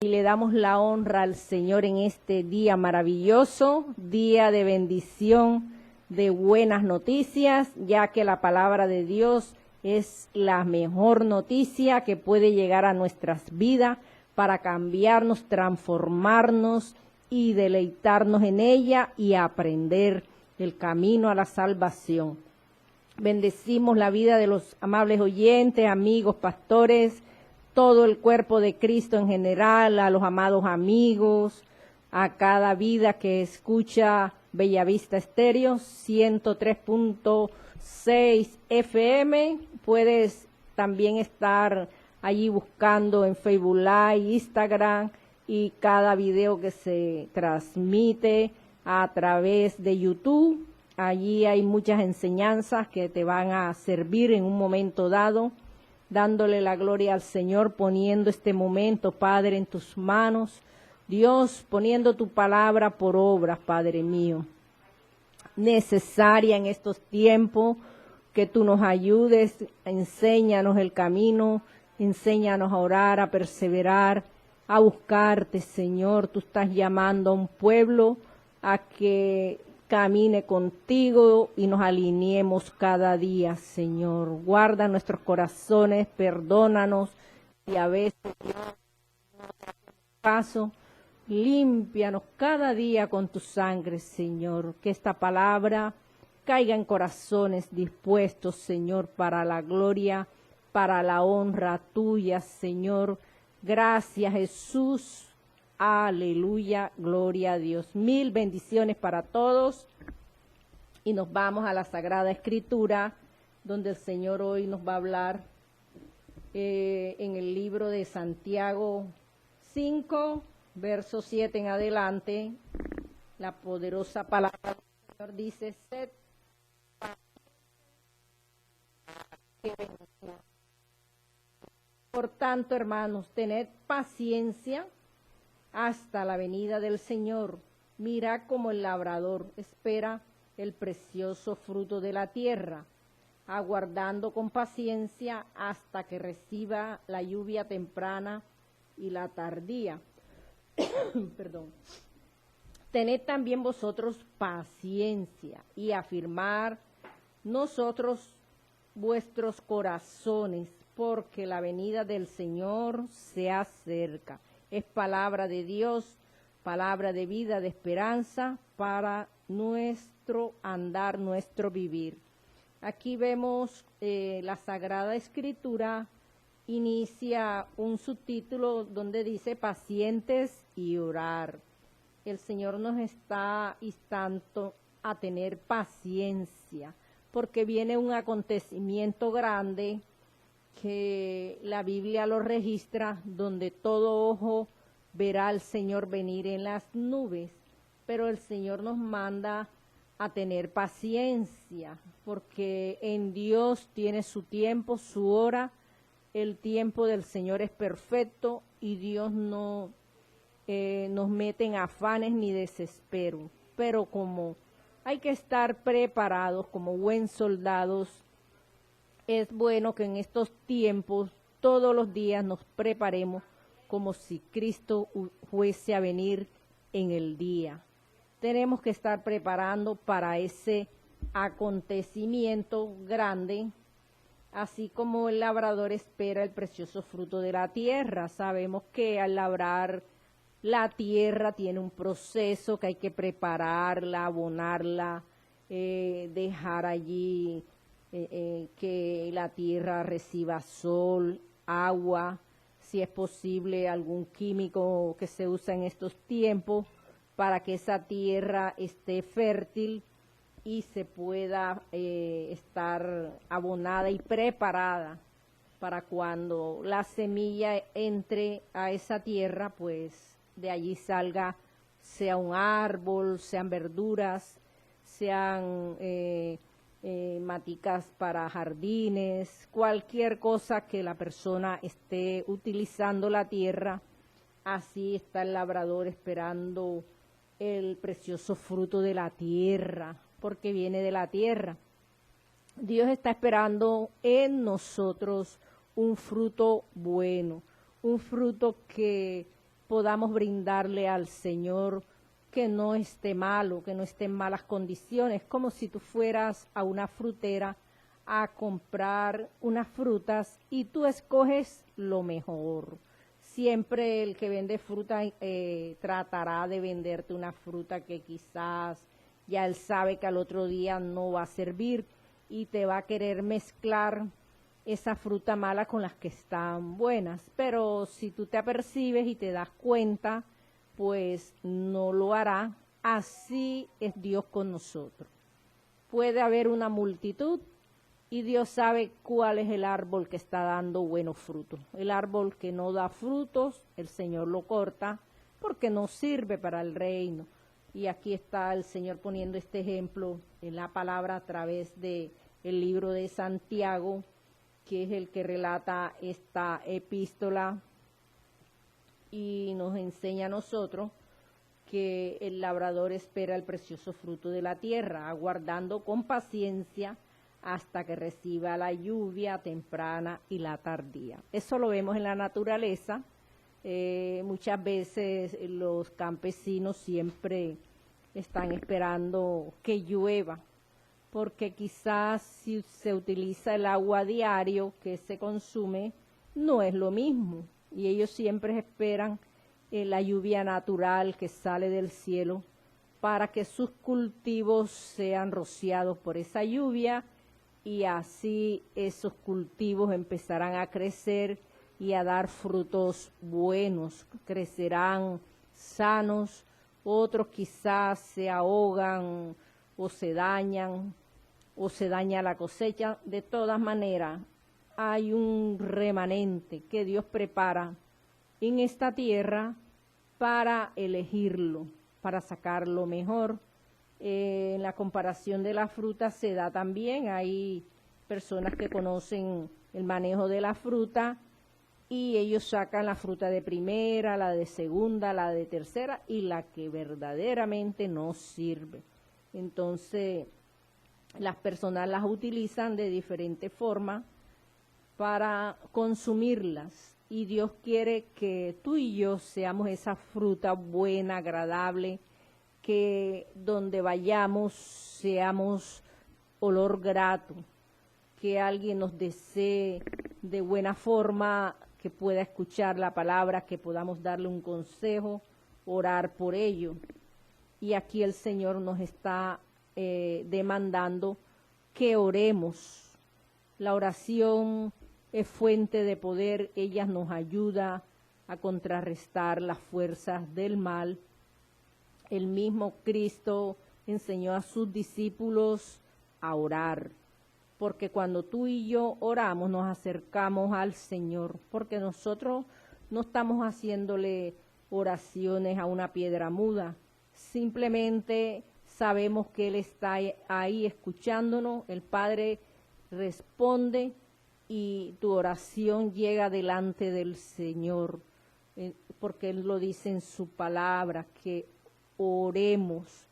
Y le damos la honra al Señor en este día maravilloso, día de bendición, de buenas noticias, ya que la palabra de Dios es la mejor noticia que puede llegar a nuestras vidas para cambiarnos, transformarnos y deleitarnos en ella y aprender el camino a la salvación. Bendecimos la vida de los amables oyentes, amigos, pastores, todo el cuerpo de Cristo en general, a los amados amigos, a cada vida que escucha Bellavista Estéreo 103.6 FM. Puedes también estar allí buscando en Facebook Live, Instagram y cada video que se transmite a través de YouTube. Allí hay muchas enseñanzas que te van a servir en un momento dado, dándole la gloria al Señor, poniendo este momento, Padre, en tus manos. Dios, poniendo tu palabra por obra, Padre mío, necesaria en estos tiempos, que tú nos ayudes, enséñanos el camino, enséñanos a orar, a perseverar, a buscarte, Señor. Tú estás llamando a un pueblo a que camine contigo y nos alineemos cada día, Señor. Guarda nuestros corazones, perdónanos y a veces, Dios, no paso, límpianos cada día con tu sangre, Señor. Que esta palabra caiga en corazones dispuestos, Señor, para la gloria, para la honra tuya, Señor. Gracias, Jesús. Aleluya, gloria a Dios. Mil bendiciones para todos. Y nos vamos a la Sagrada Escritura, donde el Señor hoy nos va a hablar en el libro de Santiago 5, verso 7 en adelante. La poderosa palabra del Señor dice: sed pacientes. Por tanto, hermanos, tened paciencia hasta la venida del Señor. Mira como el labrador espera el precioso fruto de la tierra, aguardando con paciencia hasta que reciba la lluvia temprana y la tardía. Perdón. Tened también vosotros paciencia y afirmar nosotros vuestros corazones, porque la venida del Señor se acerca. Es palabra de Dios, palabra de vida, de esperanza para nuestro andar, nuestro vivir. Aquí vemos la Sagrada Escritura inicia un subtítulo donde dice pacientes y orar. El Señor nos está instando a tener paciencia, porque viene un acontecimiento grande que la Biblia lo registra, donde todo ojo verá al Señor venir en las nubes. Pero el Señor nos manda a tener paciencia, porque en Dios tiene su tiempo, su hora. El tiempo del Señor es perfecto y Dios no nos mete en afanes ni desespero. Pero como hay que estar preparados como buenos soldados, es bueno que en estos tiempos, todos los días nos preparemos como si Cristo fuese a venir en el día. Tenemos que estar preparando para ese acontecimiento grande, así como el labrador espera el precioso fruto de la tierra. Sabemos que al labrar la tierra tiene un proceso que hay que prepararla, abonarla, dejar allí que la tierra reciba sol, agua, si es posible algún químico que se usa en estos tiempos para que esa tierra esté fértil y se pueda estar abonada y preparada para cuando la semilla entre a esa tierra, pues de allí salga, sea un árbol, sean verduras, sean maticas para jardines, cualquier cosa que la persona esté utilizando la tierra. Así está el labrador esperando el precioso fruto de la tierra, porque viene de la tierra. Dios está esperando en nosotros un fruto bueno, un fruto que podamos brindarle al Señor que no esté malo, que no esté en malas condiciones, como si tú fueras a una frutera a comprar unas frutas y tú escoges lo mejor. Siempre el que vende fruta tratará de venderte una fruta que quizás ya él sabe que al otro día no va a servir y te va a querer mezclar esa fruta mala con las que están buenas. Pero si tú te apercibes y te das cuenta, pues no lo hará. Así es Dios con nosotros. Puede haber una multitud y Dios sabe cuál es el árbol que está dando buenos frutos. El árbol que no da frutos, el Señor lo corta porque no sirve para el reino. Y aquí está el Señor poniendo este ejemplo en la palabra a través de el libro de Santiago, que es el que relata esta epístola y nos enseña a nosotros que el labrador espera el precioso fruto de la tierra, aguardando con paciencia hasta que reciba la lluvia temprana y la tardía. Eso lo vemos en la naturaleza. Muchas veces los campesinos siempre están esperando que llueva, porque quizás si se utiliza el agua diario que se consume, no es lo mismo. Y ellos siempre esperan la lluvia natural que sale del cielo para que sus cultivos sean rociados por esa lluvia y así esos cultivos empezarán a crecer y a dar frutos buenos, crecerán sanos, otros quizás se ahogan o se dañan o se daña la cosecha. De todas maneras, hay un remanente que Dios prepara en esta tierra para elegirlo, para sacar lo mejor. En la comparación de la fruta se da también, hay personas que conocen el manejo de la fruta y ellos sacan la fruta de primera, la de segunda, la de tercera y la que verdaderamente no sirve. Entonces, las personas las utilizan de diferente forma para consumirlas. Y Dios quiere que tú y yo seamos esa fruta buena, agradable, que donde vayamos seamos olor grato, que alguien nos desee de buena forma, que pueda escuchar la palabra, que podamos darle un consejo, orar por ello. Y aquí el Señor nos está demandando que oremos. La oración es fuente de poder, ella nos ayuda a contrarrestar las fuerzas del mal. El mismo Cristo enseñó a sus discípulos a orar, porque cuando tú y yo oramos nos acercamos al Señor, porque nosotros no estamos haciéndole oraciones a una piedra muda, simplemente sabemos que Él está ahí escuchándonos, el Padre responde y tu oración llega delante del Señor, porque Él lo dice en su palabra, que oremos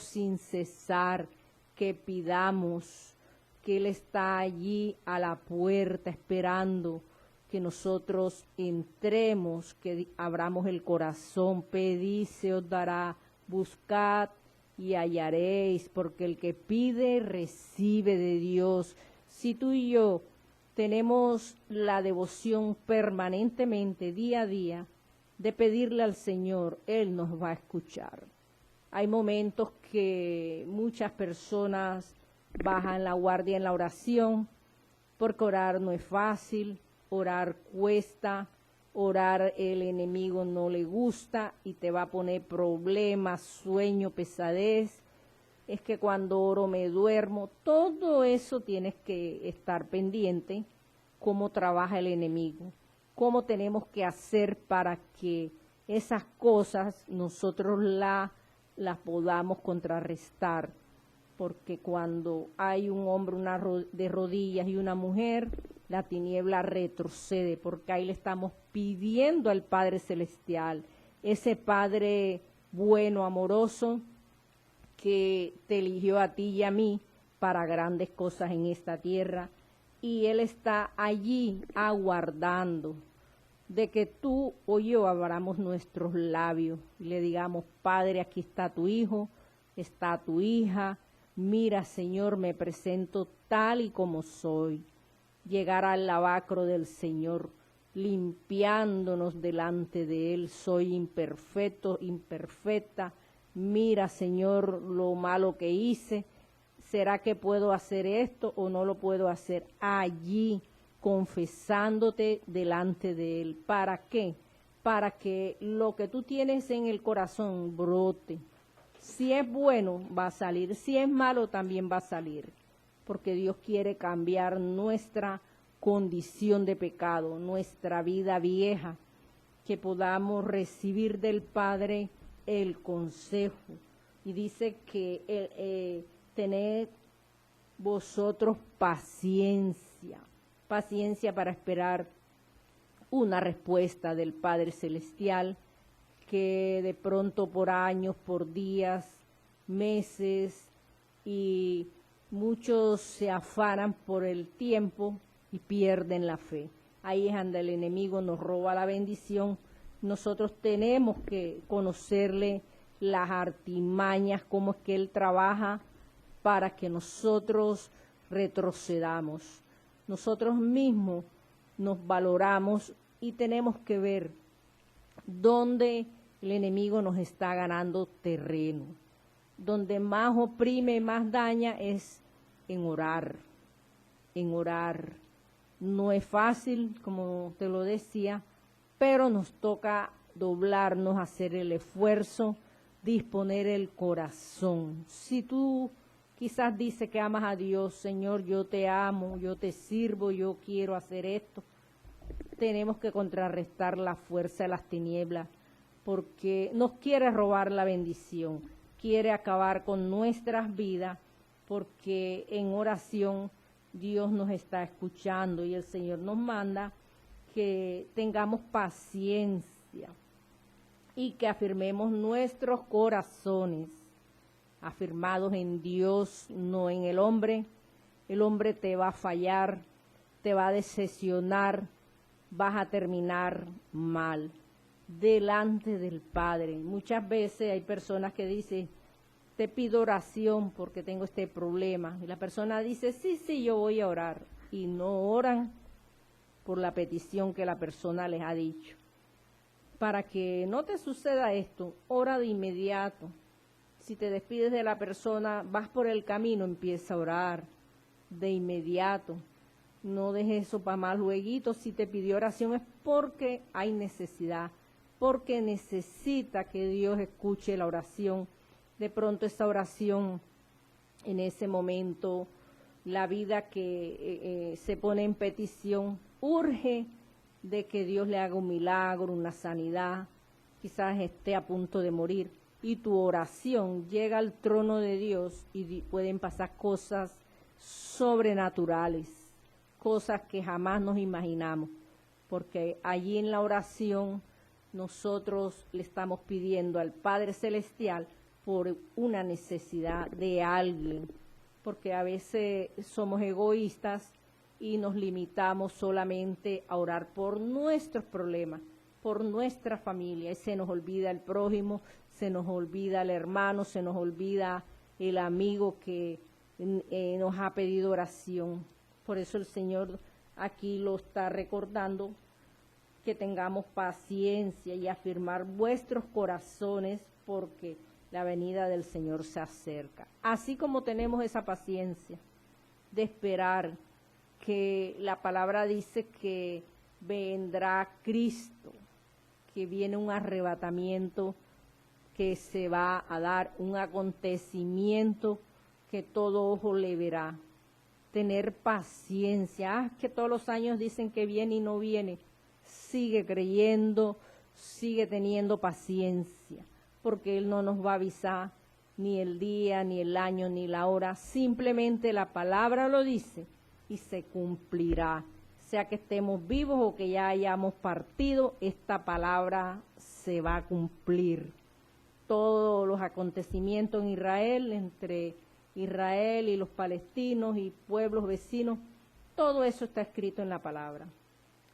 sin cesar, que pidamos, que Él está allí a la puerta esperando que nosotros entremos, que abramos el corazón. Pedid, se os dará, buscad y hallaréis, porque el que pide recibe de Dios. Si tú y yo tenemos la devoción permanentemente, día a día, de pedirle al Señor, Él nos va a escuchar. Hay momentos que muchas personas bajan la guardia en la oración, porque orar no es fácil, orar cuesta, orar el enemigo no le gusta y te va a poner problemas, sueño, pesadez. Es que cuando oro me duermo, todo eso tienes que estar pendiente, cómo trabaja el enemigo, cómo tenemos que hacer para que esas cosas nosotros las podamos contrarrestar, porque cuando hay un hombre de rodillas y una mujer, la tiniebla retrocede, porque ahí le estamos pidiendo al Padre Celestial, ese Padre bueno, amoroso, que te eligió a ti y a mí para grandes cosas en esta tierra, y Él está allí aguardando de que tú o yo abramos nuestros labios y le digamos, Padre, aquí está tu hijo, está tu hija, mira, Señor, me presento tal y como soy. Llegar al lavacro del Señor, limpiándonos delante de Él. Soy imperfecto, imperfecta. Mira, Señor, lo malo que hice. ¿Será que puedo hacer esto o no lo puedo hacer? Allí, confesándote delante de Él. ¿Para qué? Para que lo que tú tienes en el corazón brote. Si es bueno, va a salir. Si es malo, también va a salir. Porque Dios quiere cambiar nuestra condición de pecado, nuestra vida vieja, que podamos recibir del Padre el consejo. Y dice que tened vosotros paciencia, paciencia para esperar una respuesta del Padre Celestial, que de pronto por años, por días, meses, y muchos se afanan por el tiempo y pierden la fe. Ahí es donde el enemigo nos roba la bendición. Nosotros tenemos que conocerle las artimañas, cómo es que él trabaja para que nosotros retrocedamos. Nosotros mismos nos valoramos y tenemos que ver dónde el enemigo nos está ganando terreno. Donde más oprime, más daña es en orar, en orar. No es fácil, como te lo decía, pero nos toca doblarnos, hacer el esfuerzo, disponer el corazón. Si tú quizás dices que amas a Dios, Señor, yo te amo, yo te sirvo, yo quiero hacer esto, tenemos que contrarrestar la fuerza de las tinieblas, porque nos quiere robar la bendición, quiere acabar con nuestras vidas, porque en oración Dios nos está escuchando y el Señor nos manda que tengamos paciencia y que afirmemos nuestros corazones, afirmados en Dios, no en el hombre. El hombre te va a fallar, te va a decepcionar, vas a terminar mal delante del Padre. Muchas veces hay personas que dicen, te pido oración porque tengo este problema. Y la persona dice, sí, yo voy a orar. Y no oran por la petición que la persona les ha dicho. Para que no te suceda esto, ora de inmediato. Si te despides de la persona, vas por el camino, empieza a orar de inmediato. No dejes eso para más luego. Si te pidió oración es porque hay necesidad, porque necesita que Dios escuche la oración. De pronto esa oración, en ese momento, la vida que se pone en petición, urge de que Dios le haga un milagro, una sanidad, quizás esté a punto de morir, y tu oración llega al trono de Dios y pueden pasar cosas sobrenaturales, cosas que jamás nos imaginamos, porque allí en la oración nosotros le estamos pidiendo al Padre Celestial por una necesidad de alguien, porque a veces somos egoístas y nos limitamos solamente a orar por nuestros problemas, por nuestra familia, y se nos olvida el prójimo, se nos olvida el hermano, se nos olvida el amigo que nos ha pedido oración. Por eso el Señor aquí lo está recordando, que tengamos paciencia y afirmar vuestros corazones, porque la venida del Señor se acerca. Así como tenemos esa paciencia de esperar, que la palabra dice que vendrá Cristo, que viene un arrebatamiento, que se va a dar un acontecimiento que todo ojo le verá. Tener paciencia, que todos los años dicen que viene y no viene. Sigue creyendo, sigue teniendo paciencia, porque Él no nos va a avisar ni el día, ni el año, ni la hora. Simplemente la palabra lo dice y se cumplirá. Sea que estemos vivos o que ya hayamos partido, esta palabra se va a cumplir. Todos los acontecimientos en Israel, entre Israel y los palestinos y pueblos vecinos, todo eso está escrito en la palabra.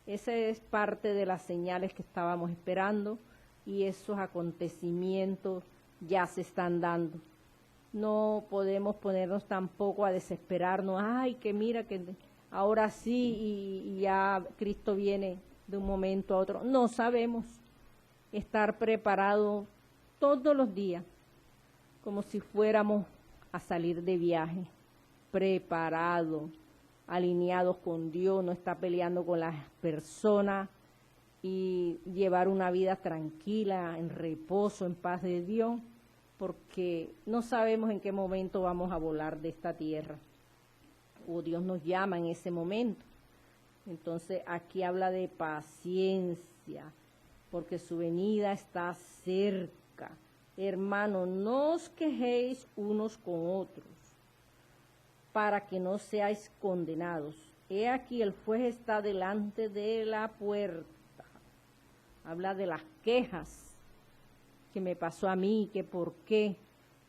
Esa es parte de las señales que estábamos esperando y esos acontecimientos ya se están dando. No podemos ponernos tampoco a desesperarnos, ay, que mira que ahora sí y ya Cristo viene de un momento a otro. No sabemos. Estar preparado todos los días, como si fuéramos a salir de viaje, preparados, alineados con Dios, no estar peleando con las personas y llevar una vida tranquila, en reposo, en paz de Dios, porque no sabemos en qué momento vamos a volar de esta tierra, o Dios nos llama en ese momento. Entonces aquí habla de paciencia, porque su venida está cerca. Hermanos, no os quejéis unos con otros, para que no seáis condenados. He aquí el juez está delante de la puerta. Habla de las quejas que me pasó a mí, que por qué,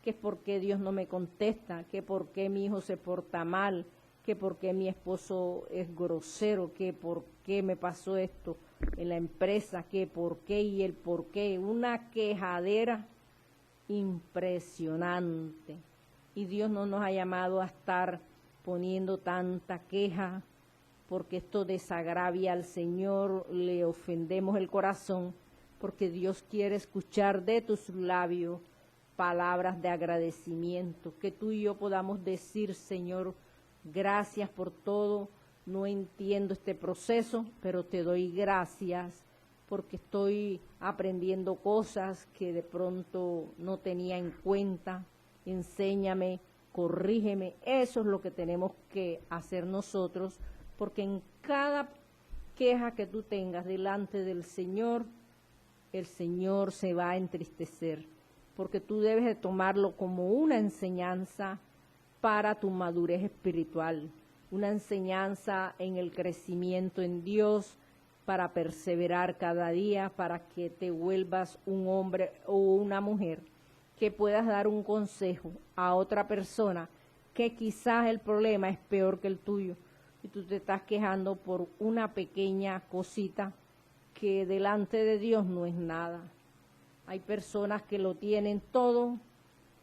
que por qué Dios no me contesta, que por qué mi hijo se porta mal, que por qué mi esposo es grosero, que por qué me pasó esto en la empresa, que por qué y el por qué. Una quejadera impresionante. Y Dios no nos ha llamado a estar poniendo tanta queja, porque esto desagravia al Señor, le ofendemos el corazón, porque Dios quiere escuchar de tus labios palabras de agradecimiento, que tú y yo podamos decir, Señor, gracias por todo, no entiendo este proceso, pero te doy gracias porque estoy aprendiendo cosas que de pronto no tenía en cuenta. Enséñame, corrígeme. Eso es lo que tenemos que hacer nosotros, porque en cada queja que tú tengas delante del Señor, el Señor se va a entristecer, porque tú debes de tomarlo como una enseñanza para tu madurez espiritual, una enseñanza en el crecimiento en Dios, para perseverar cada día, para que te vuelvas un hombre o una mujer que puedas dar un consejo a otra persona que quizás el problema es peor que el tuyo y tú te estás quejando por una pequeña cosita que delante de Dios no es nada. Hay personas que lo tienen todo,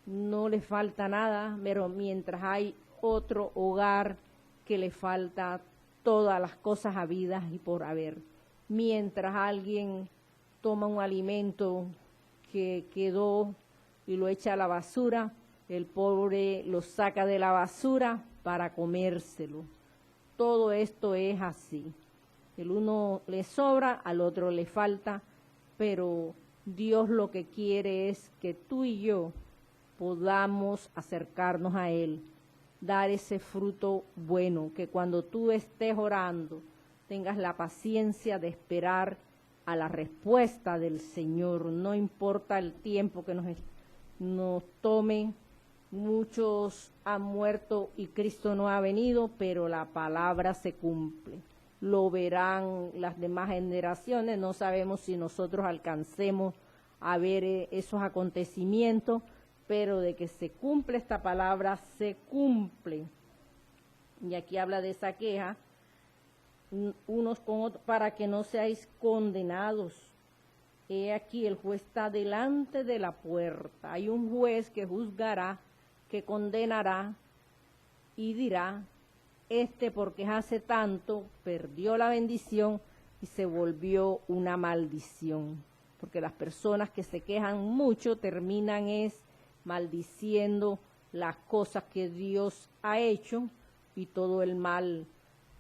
no les falta nada, pero mientras hay otro hogar que le falta todas las cosas habidas y por haber. Mientras alguien toma un alimento que quedó y lo echa a la basura, el pobre lo saca de la basura para comérselo. Todo esto es así. El uno le sobra, al otro le falta, pero Dios lo que quiere es que tú y yo podamos acercarnos a Él, dar ese fruto bueno, que cuando tú estés orando tengas la paciencia de esperar a la respuesta del Señor. No importa el tiempo que nos tome. Muchos han muerto y Cristo no ha venido, pero la palabra se cumple. Lo verán las demás generaciones. No sabemos si nosotros alcancemos a ver esos acontecimientos, pero de que se cumple esta palabra, se cumple. Y aquí habla de esa queja, unos con otros, para que no seáis condenados. He aquí, el juez está delante de la puerta. Hay un juez que juzgará, que condenará y dirá, porque hace tanto perdió la bendición y se volvió una maldición. Porque las personas que se quejan mucho terminan maldiciendo las cosas que Dios ha hecho y todo el mal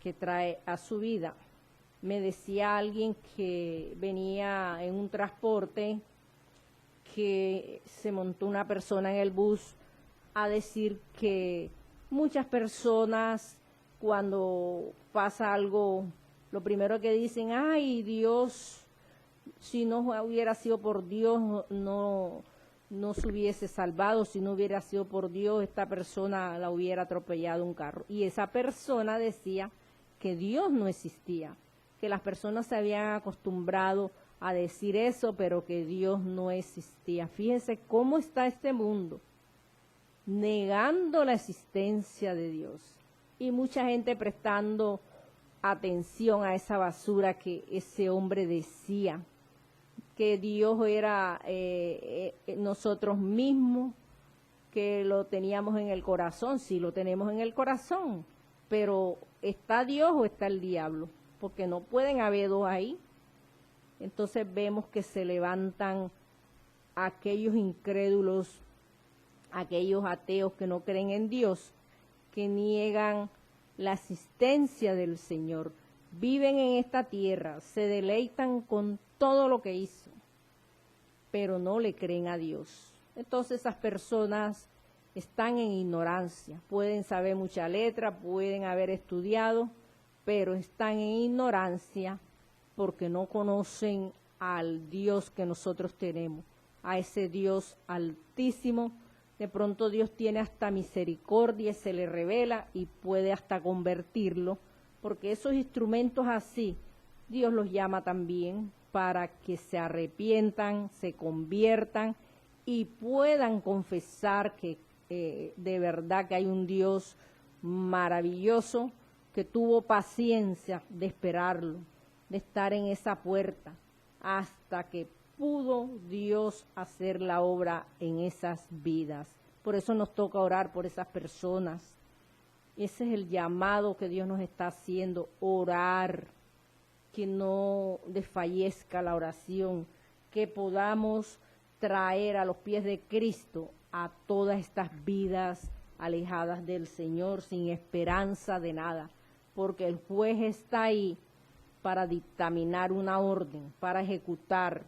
que trae a su vida. Me decía alguien que venía en un transporte, que se montó una persona en el bus a decir que muchas personas cuando pasa algo, lo primero que dicen, ay Dios, si no hubiera sido por Dios no se hubiese salvado, si no hubiera sido por Dios esta persona la hubiera atropellado un carro. Y esa persona decía que Dios no existía, que las personas se habían acostumbrado a decir eso, pero que Dios no existía. Fíjese cómo está este mundo, negando la existencia de Dios. Y mucha gente prestando atención a esa basura que ese hombre decía, que Dios era nosotros mismos, que lo teníamos en el corazón. Sí, lo tenemos en el corazón, pero ¿está Dios o está el diablo? Porque no pueden haber dos ahí. Entonces vemos que se levantan aquellos incrédulos, aquellos ateos que no creen en Dios, que niegan la asistencia del Señor. Viven en esta tierra, se deleitan con todo lo que hizo, pero no le creen a Dios. Entonces esas personas están en ignorancia, pueden saber mucha letra, pueden haber estudiado, pero están en ignorancia porque no conocen al Dios que nosotros tenemos, a ese Dios altísimo. De pronto Dios tiene hasta misericordia, se le revela y puede hasta convertirlo, porque esos instrumentos así, Dios los llama también para que se arrepientan, se conviertan y puedan confesar que de verdad que hay un Dios maravilloso que tuvo paciencia de esperarlo, de estar en esa puerta hasta que pudo Dios hacer la obra en esas vidas. Por eso nos toca orar por esas personas. Ese es el llamado que Dios nos está haciendo, orar, que no desfallezca la oración, que podamos traer a los pies de Cristo a todas estas vidas alejadas del Señor, sin esperanza de nada, porque el juez está ahí para dictaminar una orden, para ejecutar,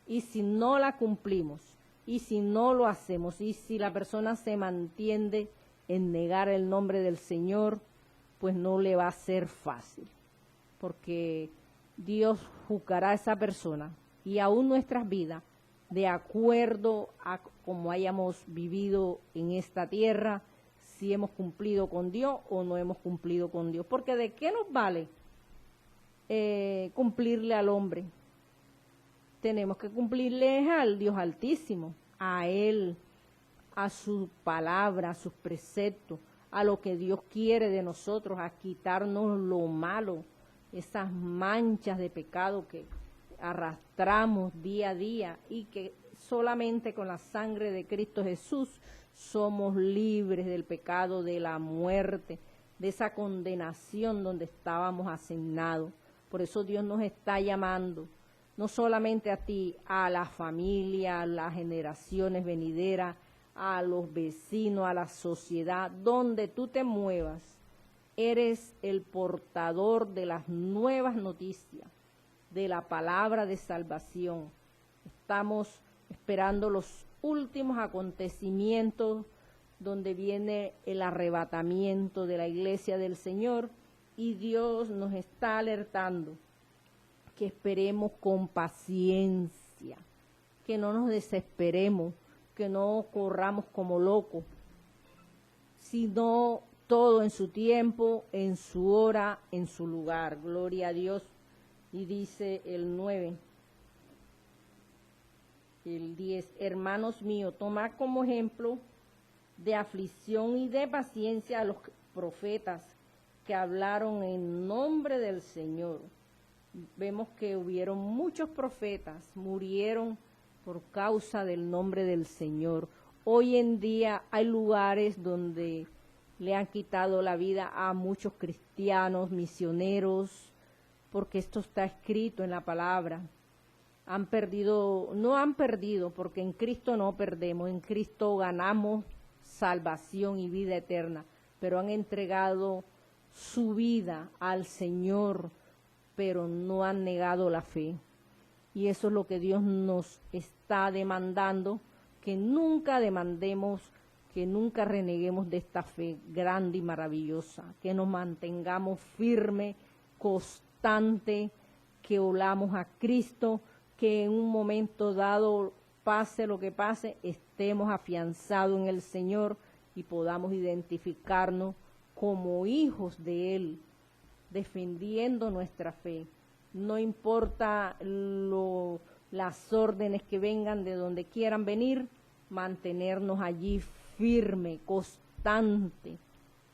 y si no la cumplimos, y si no lo hacemos, y si la persona se mantiene en negar el nombre del Señor, pues no le va a ser fácil, porque Dios juzgará a esa persona y aún nuestras vidas de acuerdo a como hayamos vivido en esta tierra, si hemos cumplido con Dios o no hemos cumplido con Dios. Porque ¿de qué nos vale cumplirle al hombre? Tenemos que cumplirle al Dios Altísimo, a Él, a su palabra, a sus preceptos, a lo que Dios quiere de nosotros, a quitarnos lo malo, esas manchas de pecado que arrastramos día a día y que solamente con la sangre de Cristo Jesús somos libres del pecado, de la muerte, de esa condenación donde estábamos asignados. Por eso Dios nos está llamando, no solamente a ti, a la familia, a las generaciones venideras, a los vecinos, a la sociedad, donde tú te muevas. Eres el portador de las nuevas noticias, de la palabra de salvación. Estamos esperando los últimos acontecimientos donde viene el arrebatamiento de la iglesia del Señor y Dios nos está alertando que esperemos con paciencia, que no nos desesperemos, que no corramos como locos, sino todo en su tiempo, en su hora, en su lugar. Gloria a Dios. Y dice el 9, el 10, hermanos míos, tomad como ejemplo de aflicción y de paciencia a los profetas que hablaron en nombre del Señor. Vemos que hubieron muchos profetas, murieron por causa del nombre del Señor. Hoy en día hay lugares donde le han quitado la vida a muchos cristianos, misioneros, porque esto está escrito en la palabra. Han perdido, no han perdido, porque en Cristo no perdemos, en Cristo ganamos salvación y vida eterna, pero han entregado su vida al Señor, pero no han negado la fe. Y eso es lo que Dios nos está demandando, que nunca demandemos, que nunca reneguemos de esta fe grande y maravillosa, que nos mantengamos firmes, constante, que olamos a Cristo, que en un momento dado, pase lo que pase, estemos afianzados en el Señor y podamos identificarnos como hijos de Él, defendiendo nuestra fe. No importa las órdenes que vengan de donde quieran venir, mantenernos allí firme, constante.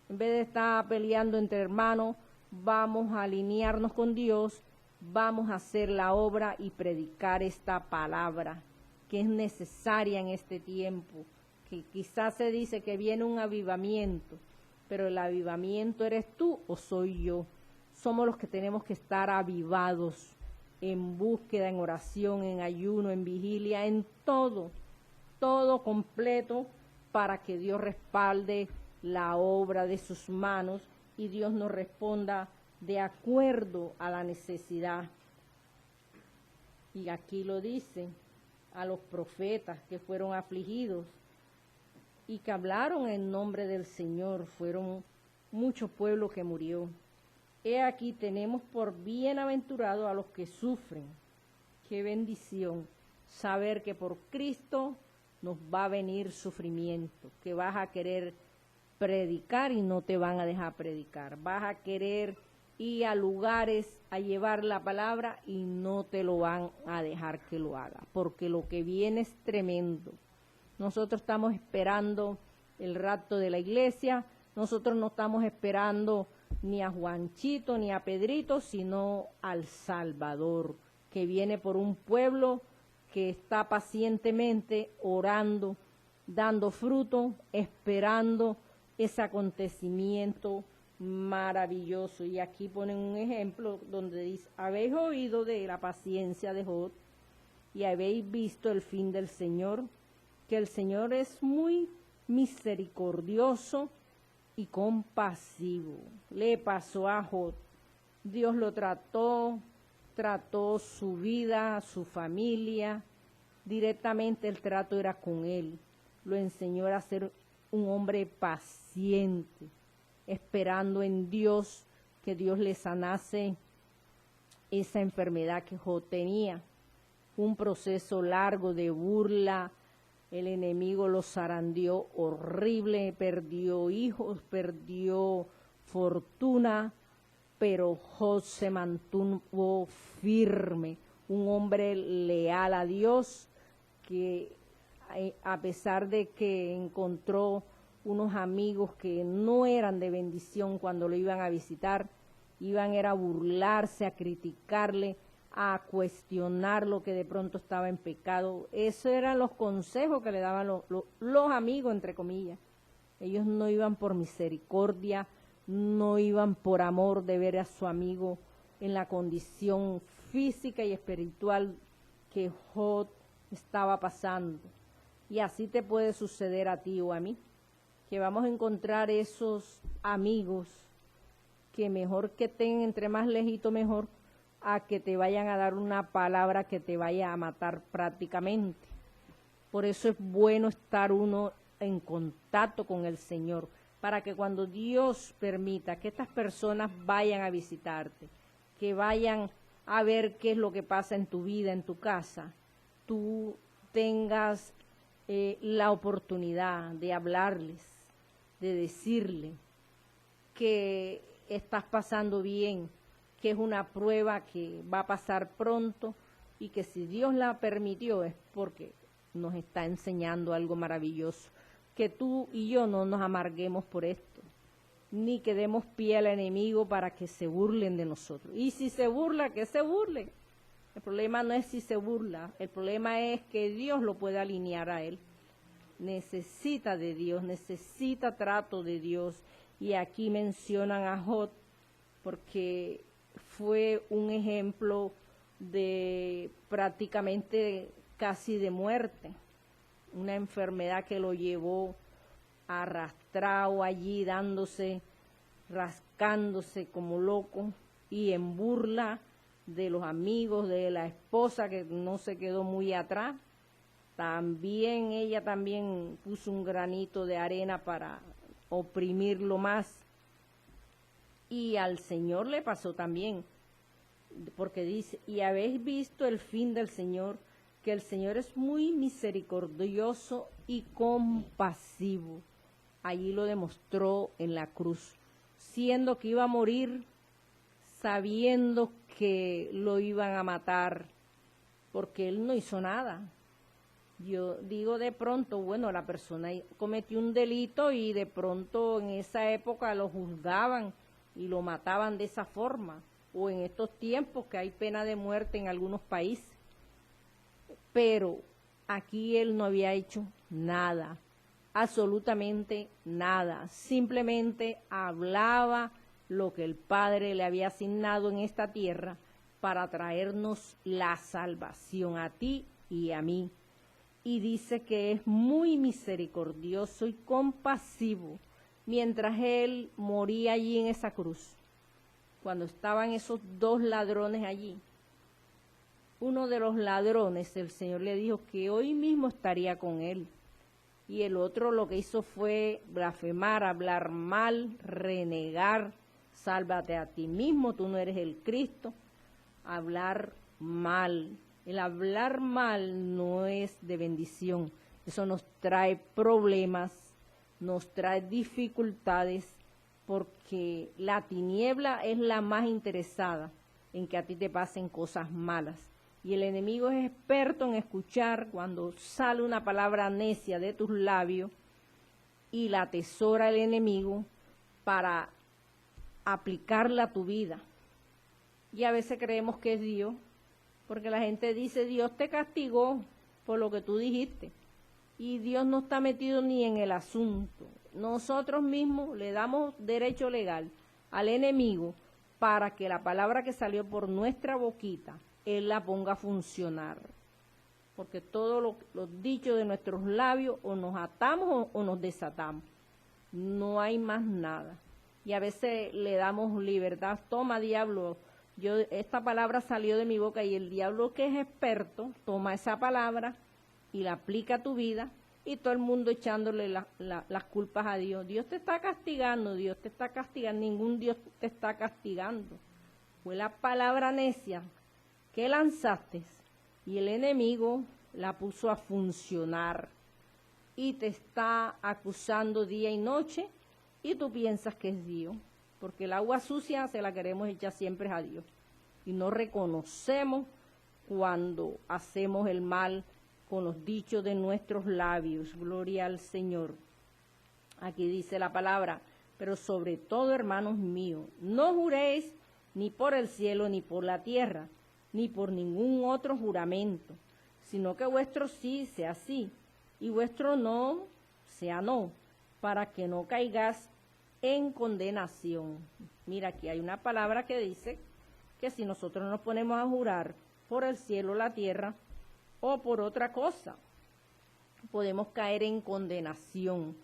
En vez de estar peleando entre hermanos, vamos a alinearnos con Dios, vamos a hacer la obra y predicar esta palabra que es necesaria en este tiempo, que quizás se dice que viene un avivamiento, pero el avivamiento eres tú o soy yo. Somos los que tenemos que estar avivados en búsqueda, en oración, en ayuno, en vigilia, en todo completo para que Dios respalde la obra de sus manos y Dios nos responda de acuerdo a la necesidad. Y aquí lo dice a los profetas que fueron afligidos y que hablaron en nombre del Señor, fueron mucho pueblo que murió. He aquí tenemos por bienaventurado a los que sufren. Qué bendición saber que por Cristo nos va a venir sufrimiento, que vas a querer predicar y no te van a dejar predicar. Vas a querer ir a lugares a llevar la palabra y no te lo van a dejar que lo haga, porque lo que viene es tremendo. Nosotros estamos esperando el rapto de la iglesia, nosotros no estamos esperando ni a Juanchito ni a Pedrito, sino al Salvador, que viene por un pueblo que está pacientemente orando, dando fruto, esperando ese acontecimiento maravilloso. Y aquí ponen un ejemplo donde dice: habéis oído de la paciencia de Job y habéis visto el fin del Señor, que el Señor es muy misericordioso y compasivo. Le pasó a Job. Dios lo trató su vida, su familia, directamente el trato era con él. Lo enseñó a ser un hombre paciente, esperando en Dios que Dios le sanase esa enfermedad que Job tenía. Fue un proceso largo de burla, el enemigo lo zarandeó horrible, perdió hijos, perdió fortuna, pero Job se mantuvo firme, un hombre leal a Dios, que a pesar de que encontró unos amigos que no eran de bendición cuando lo iban a visitar, era a burlarse, a criticarle, a cuestionar lo que de pronto estaba en pecado. Esos eran los consejos que le daban los amigos, entre comillas. Ellos no iban por misericordia, no iban por amor de ver a su amigo en la condición física y espiritual que Job estaba pasando. Y así te puede suceder a ti o a mí, que vamos a encontrar esos amigos que mejor que estén entre más lejito mejor, a que te vayan a dar una palabra que te vaya a matar prácticamente. Por eso es bueno estar uno en contacto con el Señor, para que cuando Dios permita que estas personas vayan a visitarte, que vayan a ver qué es lo que pasa en tu vida, en tu casa, tú tengas la oportunidad de hablarles, de decirle que estás pasando bien, que es una prueba que va a pasar pronto y que si Dios la permitió es porque nos está enseñando algo maravilloso. Que tú y yo no nos amarguemos por esto, ni que demos pie al enemigo para que se burlen de nosotros. Y si se burla, que se burle. El problema no es si se burla, el problema es que Dios lo puede alinear a él. Necesita de Dios, necesita trato de Dios. Y aquí mencionan a Job porque fue un ejemplo de prácticamente casi de muerte. Una enfermedad que lo llevó arrastrado allí, dándose, rascándose como loco y en burla de los amigos, de la esposa que no se quedó muy atrás. También ella también puso un granito de arena para oprimirlo más. Y al Señor le pasó también, porque dice: y habéis visto el fin del Señor, que el Señor es muy misericordioso y compasivo. Allí lo demostró en la cruz, siendo que iba a morir, sabiendo que lo iban a matar, porque él no hizo nada. Yo digo de pronto, bueno, la persona cometió un delito y de pronto en esa época lo juzgaban y lo mataban de esa forma, o en estos tiempos que hay pena de muerte en algunos países. Pero aquí él no había hecho nada, absolutamente nada, simplemente hablaba lo que el Padre le había asignado en esta tierra para traernos la salvación a ti y a mí. Y dice que es muy misericordioso y compasivo mientras él moría allí en esa cruz, cuando estaban esos dos ladrones allí. Uno de los ladrones, el Señor le dijo que hoy mismo estaría con él. Y el otro lo que hizo fue blasfemar, hablar mal, renegar, sálvate a ti mismo, tú no eres el Cristo. Hablar mal. El hablar mal no es de bendición. Eso nos trae problemas, nos trae dificultades, porque la tiniebla es la más interesada en que a ti te pasen cosas malas. Y el enemigo es experto en escuchar cuando sale una palabra necia de tus labios, y la atesora el enemigo para aplicarla a tu vida. Y a veces creemos que es Dios, porque la gente dice, Dios te castigó por lo que tú dijiste. Y Dios no está metido ni en el asunto. Nosotros mismos le damos derecho legal al enemigo para que la palabra que salió por nuestra boquita, Él la ponga a funcionar. Porque todos los dichos de nuestros labios o nos atamos o nos desatamos. No hay más nada. Y a veces le damos libertad. Toma, diablo, esta palabra salió de mi boca, y el diablo, que es experto, toma esa palabra y la aplica a tu vida, y todo el mundo echándole las culpas a Dios. Dios te está castigando, Dios te está castigando. Ningún Dios te está castigando. Fue la palabra necia que lanzaste y el enemigo la puso a funcionar y te está acusando día y noche, y tú piensas que es Dios, porque el agua sucia se la queremos echar siempre a Dios y no reconocemos cuando hacemos el mal con los dichos de nuestros labios. Gloria al Señor. Aquí dice la palabra, pero sobre todo, hermanos míos, no juréis ni por el cielo, ni por la tierra, ni por ningún otro juramento, sino que vuestro sí sea sí, y vuestro no sea no, para que no caigas en condenación. Mira, aquí hay una palabra que dice que si nosotros nos ponemos a jurar por el cielo, la tierra, o por otra cosa, podemos caer en condenación.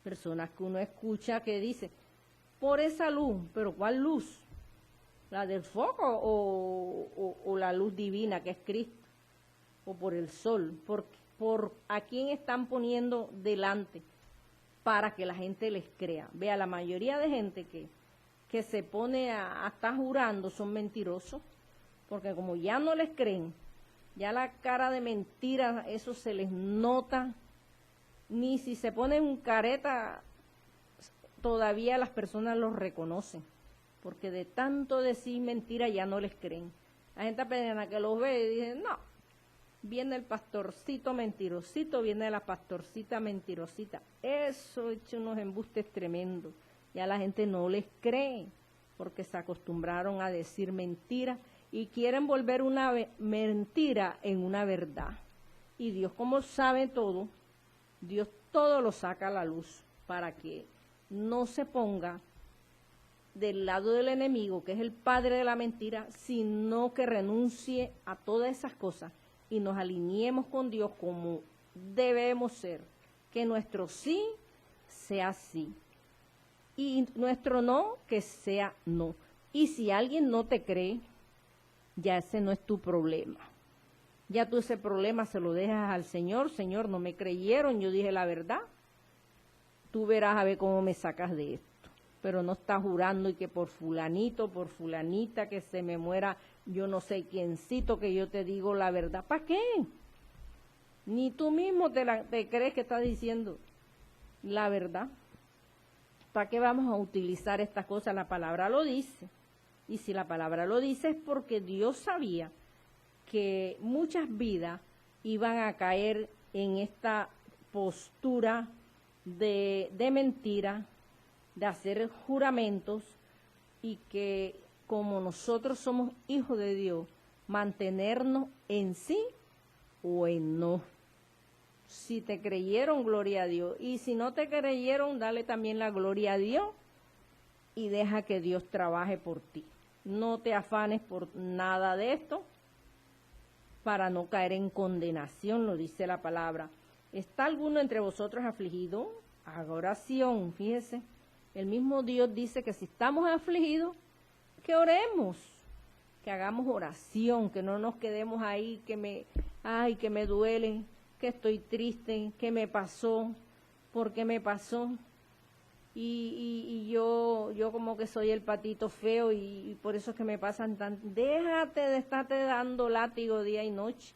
Personas que uno escucha que dice, por esa luz, pero ¿cuál luz? ¿La del foco o la luz divina que es Cristo? ¿O por el sol? ¿Por a quién están poniendo delante para que la gente les crea? Vea, la mayoría de gente que se pone a estar jurando son mentirosos, porque como ya no les creen, ya la cara de mentira, eso se les nota. Ni si se ponen careta, todavía las personas los reconocen, porque de tanto decir mentira ya no les creen. La gente apenas que los ve y dice, no, viene el pastorcito mentirosito, viene la pastorcita mentirosita. Eso ha hecho unos embustes tremendos. Ya la gente no les cree, porque se acostumbraron a decir mentiras y quieren volver una mentira en una verdad. Y Dios, como sabe todo, Dios todo lo saca a la luz para que no se ponga del lado del enemigo, que es el padre de la mentira, sino que renuncie a todas esas cosas y nos alineemos con Dios como debemos ser. Que nuestro sí sea sí y nuestro no que sea no. Y si alguien no te cree, ya ese no es tu problema. Ya tú ese problema se lo dejas al Señor. Señor, no me creyeron, yo dije la verdad. Tú verás a ver cómo me sacas de esto. Pero no estás jurando y que por fulanito, por fulanita, que se me muera yo no sé quiéncito, que yo te digo la verdad. ¿Para qué? Ni tú mismo te crees que estás diciendo la verdad. ¿Para qué vamos a utilizar estas cosas? La palabra lo dice. Y si la palabra lo dice es porque Dios sabía que muchas vidas iban a caer en esta postura de mentira, de hacer juramentos y que como nosotros somos hijos de Dios, mantenernos en sí o en no. Si te creyeron, gloria a Dios. Y si no te creyeron, dale también la gloria a Dios y deja que Dios trabaje por ti. No te afanes por nada de esto para no caer en condenación, lo dice la palabra. ¿Está alguno entre vosotros afligido? Haga oración, fíjese. El mismo Dios dice que si estamos afligidos, que oremos, que hagamos oración, que no nos quedemos ahí, que me duele, que estoy triste, que me pasó, ¿por qué me pasó? Y yo como que soy el patito feo y por eso es que me pasan tan... Déjate de estarte dando látigo día y noche,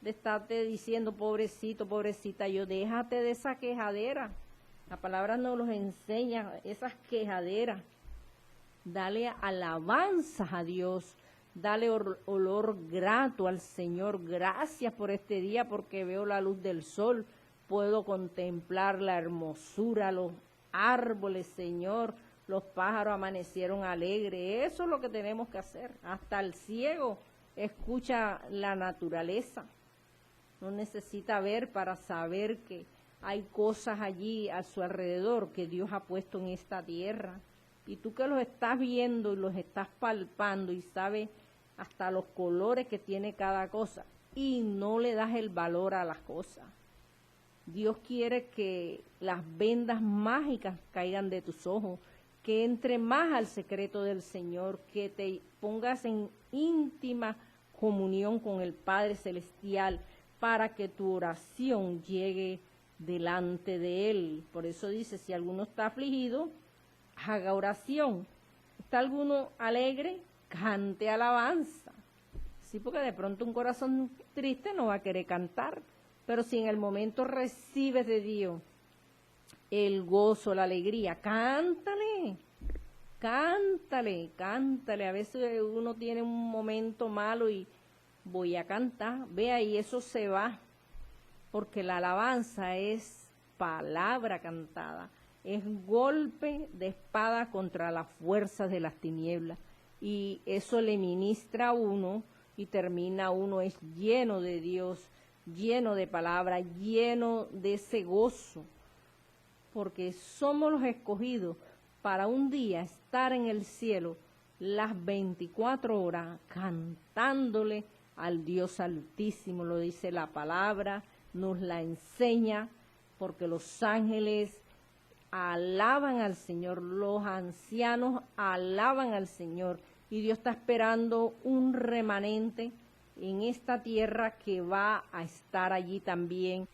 de estarte diciendo pobrecito, pobrecita yo, déjate de esa quejadera. La palabra nos los enseña, esas quejaderas. Dale alabanzas a Dios, dale olor grato al Señor. Gracias por este día porque veo la luz del sol, puedo contemplar la hermosura, los árboles, Señor, los pájaros amanecieron alegres. Eso es lo que tenemos que hacer. Hasta el ciego escucha la naturaleza. No necesita ver para saber que hay cosas allí a su alrededor que Dios ha puesto en esta tierra. Y tú que los estás viendo y los estás palpando y sabes hasta los colores que tiene cada cosa y no le das el valor a las cosas. Dios quiere que las vendas mágicas caigan de tus ojos, que entre más al secreto del Señor, que te pongas en íntima comunión con el Padre Celestial para que tu oración llegue delante de Él. Por eso dice, si alguno está afligido, haga oración. ¿Está alguno alegre? Cante alabanza. Sí, porque de pronto un corazón triste no va a querer cantar, pero si en el momento recibes de Dios el gozo, la alegría, cántale, cántale, cántale. A veces uno tiene un momento malo y voy a cantar, vea, y eso se va, porque la alabanza es palabra cantada, es golpe de espada contra las fuerzas de las tinieblas, y eso le ministra a uno y termina uno es lleno de Dios, lleno de palabra, lleno de ese gozo, porque somos los escogidos para un día estar en el cielo las 24 horas cantándole al Dios Altísimo. Lo dice la palabra, nos la enseña, porque los ángeles alaban al Señor, los ancianos alaban al Señor, y Dios está esperando un remanente en esta tierra que va a estar allí también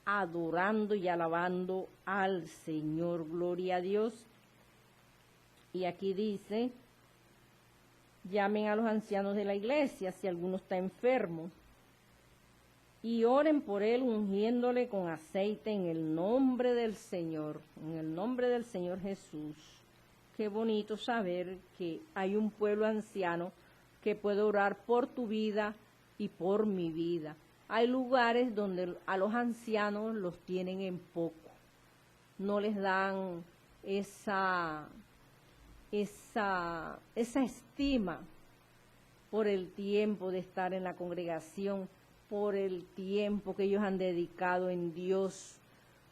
adorando y alabando al Señor. Gloria a Dios. Y aquí dice, llamen a los ancianos de la iglesia si alguno está enfermo y oren por él ungiéndole con aceite en el nombre del Señor, en el nombre del Señor Jesús. Qué bonito saber que hay un pueblo anciano que puede orar por tu vida y por mi vida. Hay lugares donde a los ancianos los tienen en poco, no les dan esa estima por el tiempo de estar en la congregación, por el tiempo que ellos han dedicado en Dios,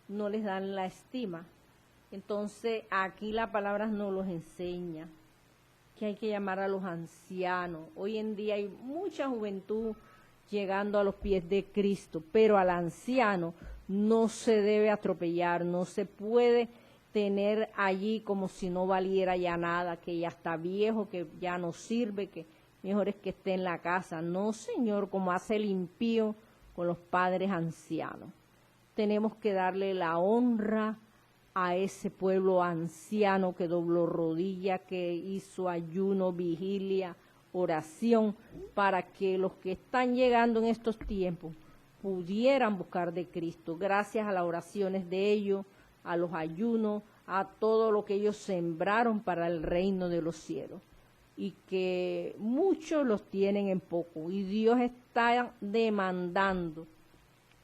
no les dan la estima. Entonces aquí la palabra nos los enseña que hay que llamar a los ancianos. Hoy en día hay mucha juventud llegando a los pies de Cristo, pero al anciano no se debe atropellar, no se puede tener allí como si no valiera ya nada, que ya está viejo, que ya no sirve, que mejor es que esté en la casa. No, Señor, como hace el impío con los padres ancianos. Tenemos que darle la honra a ese pueblo anciano que dobló rodilla, que hizo ayuno, vigilia, oración, para que los que están llegando en estos tiempos pudieran buscar de Cristo, gracias a las oraciones de ellos, a los ayunos, a todo lo que ellos sembraron para el reino de los cielos, y que muchos los tienen en poco, y Dios está demandando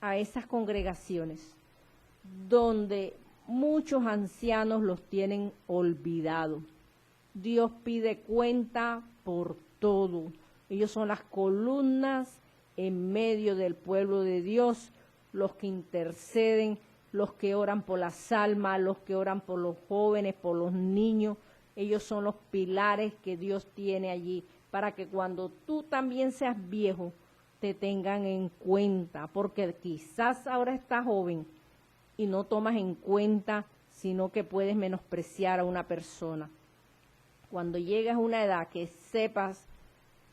a esas congregaciones donde muchos ancianos los tienen olvidados, Dios pide cuenta por todo. Ellos son las columnas en medio del pueblo de Dios, los que interceden, los que oran por las almas, los que oran por los jóvenes, por los niños. Ellos son los pilares que Dios tiene allí para que cuando tú también seas viejo, te tengan en cuenta, porque quizás ahora estás joven y no tomas en cuenta, sino que puedes menospreciar a una persona. Cuando llegues a una edad que sepas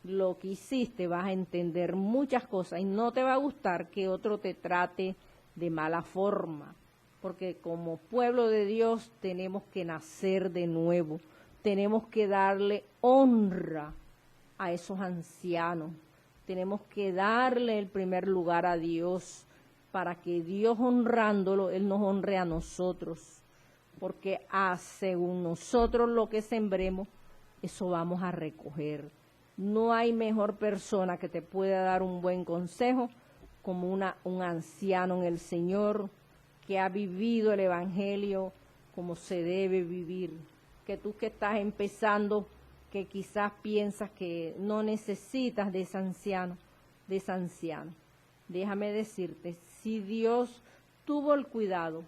lo que hiciste, vas a entender muchas cosas y no te va a gustar que otro te trate de mala forma, porque como pueblo de Dios tenemos que nacer de nuevo, tenemos que darle honra a esos ancianos, tenemos que darle el primer lugar a Dios, para que Dios honrándolo, Él nos honre a nosotros, porque según nosotros lo que sembremos, eso vamos a recoger. No hay mejor persona que te pueda dar un buen consejo como un anciano en el Señor, que ha vivido el Evangelio como se debe vivir. Que tú que estás empezando, que quizás piensas que no necesitas de ese anciano, déjame decirte, si Dios tuvo el cuidado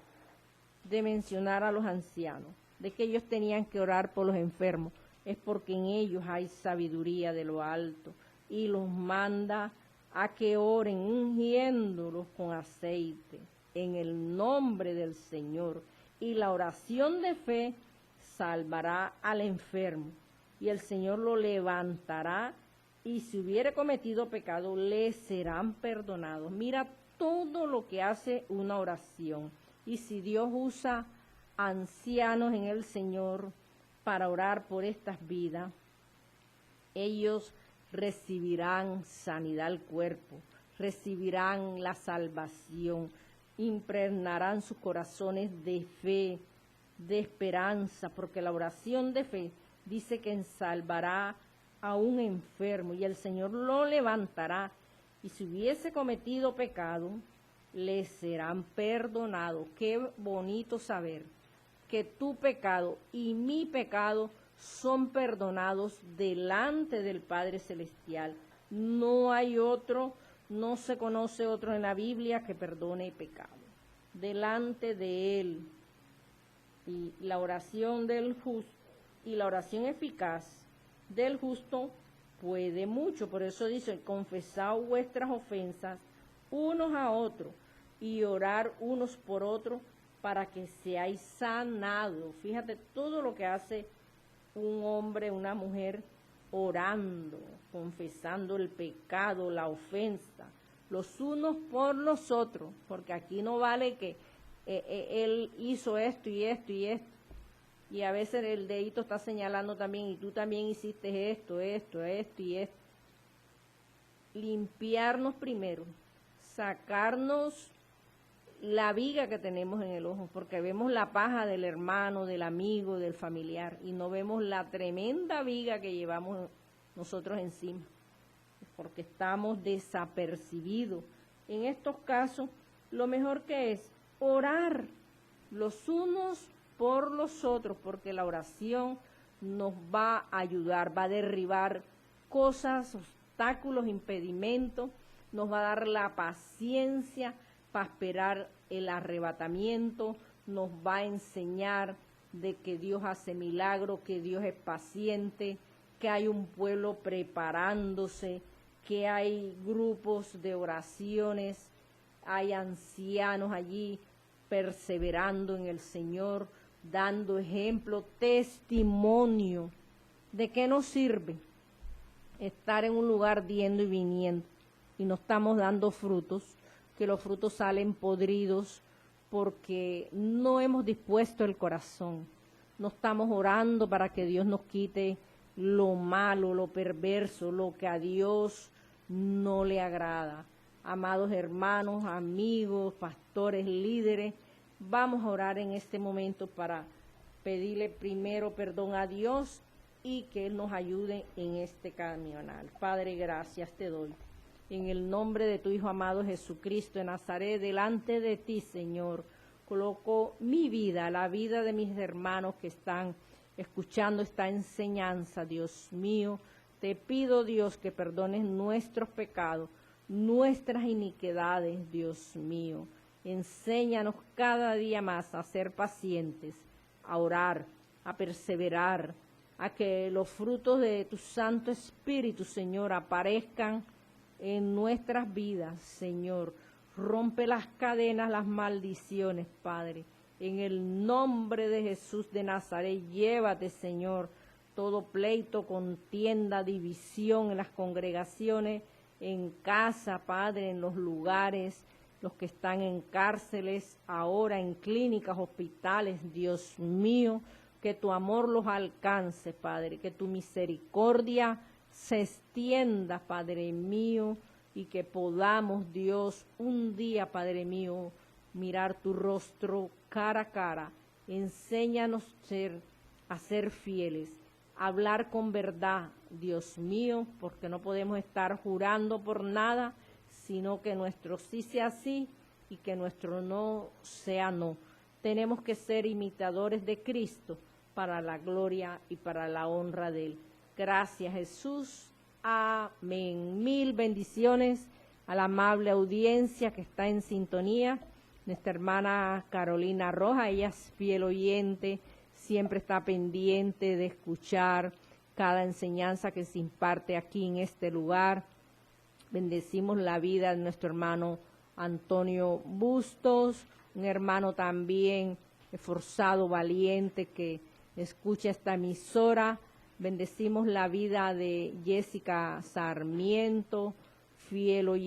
de mencionar a los ancianos, de que ellos tenían que orar por los enfermos, es porque en ellos hay sabiduría de lo alto y los manda a que oren ungiéndolos con aceite en el nombre del Señor. Y la oración de fe salvará al enfermo y el Señor lo levantará, y si hubiere cometido pecado le serán perdonados. Mira todo lo que hace una oración. Y si Dios usa ancianos en el Señor para orar por estas vidas, ellos recibirán sanidad al cuerpo, recibirán la salvación, impregnarán sus corazones de fe, de esperanza, porque la oración de fe dice que salvará a un enfermo y el Señor lo levantará, y si hubiese cometido pecado, le serán perdonados. Qué bonito saber que tu pecado y mi pecado son perdonados delante del Padre Celestial. No hay otro, no se conoce otro en la Biblia que perdone pecado. Delante de Él. Y la oración del justo y la oración eficaz del justo puede mucho. Por eso dice, confesad vuestras ofensas unos a otros y orar unos por otros para que seáis sanados. Fíjate todo lo que hace un hombre, una mujer, orando, confesando el pecado, la ofensa, los unos por los otros, porque aquí no vale que él hizo esto y esto y esto, y a veces el dedito está señalando también, y tú también hiciste esto y esto. Limpiarnos primero, sacarnos la viga que tenemos en el ojo, porque vemos la paja del hermano, del amigo, del familiar, y no vemos la tremenda viga que llevamos nosotros encima, porque estamos desapercibidos. En estos casos, lo mejor que es orar los unos por los otros, porque la oración nos va a ayudar, va a derribar cosas, obstáculos, impedimentos, nos va a dar la paciencia para esperar el arrebatamiento, nos va a enseñar de que Dios hace milagros, que Dios es paciente, que hay un pueblo preparándose, que hay grupos de oraciones, hay ancianos allí perseverando en el Señor, dando ejemplo, testimonio. ¿De qué nos sirve estar en un lugar yendo y viniendo y no estamos dando frutos? Que los frutos salen podridos porque no hemos dispuesto el corazón, no estamos orando para que Dios nos quite lo malo, lo perverso, lo que a Dios no le agrada. Amados hermanos, amigos, pastores, líderes, vamos a orar en este momento para pedirle primero perdón a Dios y que Él nos ayude en este caminar. Padre, gracias te doy. En el nombre de tu Hijo amado Jesucristo de Nazaret, delante de ti, Señor, coloco mi vida, la vida de mis hermanos que están escuchando esta enseñanza, Dios mío. Te pido, Dios, que perdones nuestros pecados, nuestras iniquidades, Dios mío. Enséñanos cada día más a ser pacientes, a orar, a perseverar, a que los frutos de tu Santo Espíritu, Señor, aparezcan en nuestras vidas, Señor. Rompe las cadenas, las maldiciones, Padre. En el nombre de Jesús de Nazaret, llévate, Señor, todo pleito, contienda, división en las congregaciones, en casa, Padre, en los lugares, los que están en cárceles, ahora en clínicas, hospitales, Dios mío, que tu amor los alcance, Padre, que tu misericordia se extienda, Padre mío, y que podamos, Dios, un día, Padre mío, mirar tu rostro cara a cara. Enséñanos a ser fieles, a hablar con verdad, Dios mío, porque no podemos estar jurando por nada, sino que nuestro sí sea sí y que nuestro no sea no. Tenemos que ser imitadores de Cristo para la gloria y para la honra de Él. Gracias, Jesús. Amén. Mil bendiciones a la amable audiencia que está en sintonía. Nuestra hermana Carolina Rojas, ella es fiel oyente, siempre está pendiente de escuchar cada enseñanza que se imparte aquí en este lugar. Bendecimos la vida de nuestro hermano Antonio Bustos, un hermano también esforzado, valiente, que escucha esta emisora. Bendecimos la vida de Jessica Sarmiento, fiel oyente.